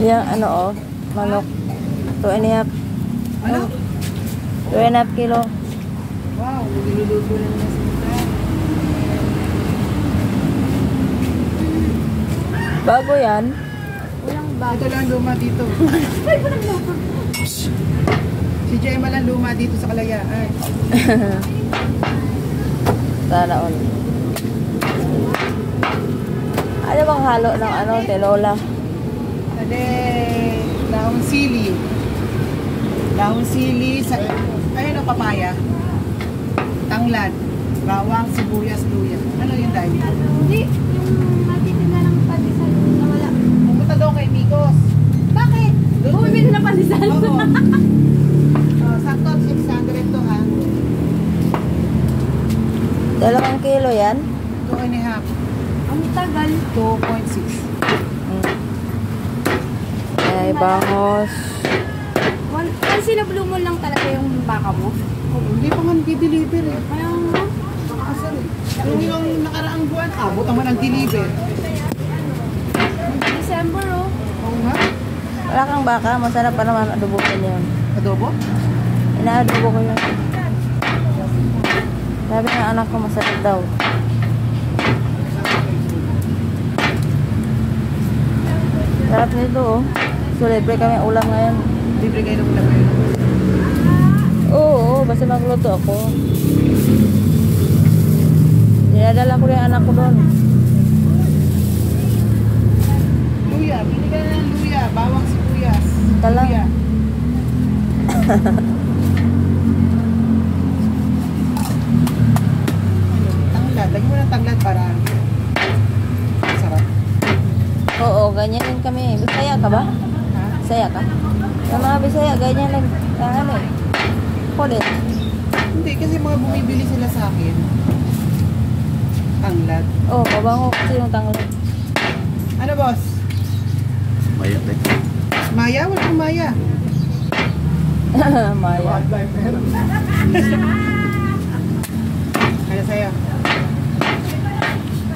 Yung ano oh, manok. 2.5. Ano? 2.5 kilo. Wow, niluluto na nila sa mga. Bago yan. Walang bago. Ito lang luma dito. Ay, walang bago. Si Gemma lang luma dito sa Kalayaan. Sana all. Ano bang halo ng ano, tinola? Ade, dahon sili. Dahon sili sa ayun ang papaya. Tanglad, bawang, sibuyas, luya. Ano yun dahil? Hindi, yung natitinda ng pandesal na wala. Pumunta daw kay Migos. Bakit? Bumibili na pandesal. Oo. Sakto 600 to ha. 2 kilo yan? 2.5. Ang tagal. 2.6. Ay, bangos. Kasi nablumon lang talaga yung baka mo. Hindi pa nga nag-deliver eh. Kaya nga. Nakakasal eh. Yung nakaraang buwan, abot naman ang deliver. December oh. Oo nga. Wala kang baka, masarap pa naman adobokin yun. Adobo? Inaadobo ko yun. Sabi ng anak ko, masarap daw. Sarap nito oh. So, libre kami ulam ngayon. Libre kayo ng ulam ngayon. Oo, basta magluto ako. Dinadala ko rin ang anak ko doon. Luya, bili ka na ng luya. Bawang sibuyas. Tala. Luya. Tanglad. Lagi mo ng tanglad para sarap. Oo, ganyan din kami. Bisaya ka ba? Ha? Bisaya ka? Sa mga Bisaya, ganyan lang. Ano eh. Ako din. Hindi, kasi mga bumibili sila sa akin. Tanglad. Oo, mabango kasi yung tanglad. Ano, boss? Maya, te. Maya? Walang Maya. Maya. Kaya sa'yo.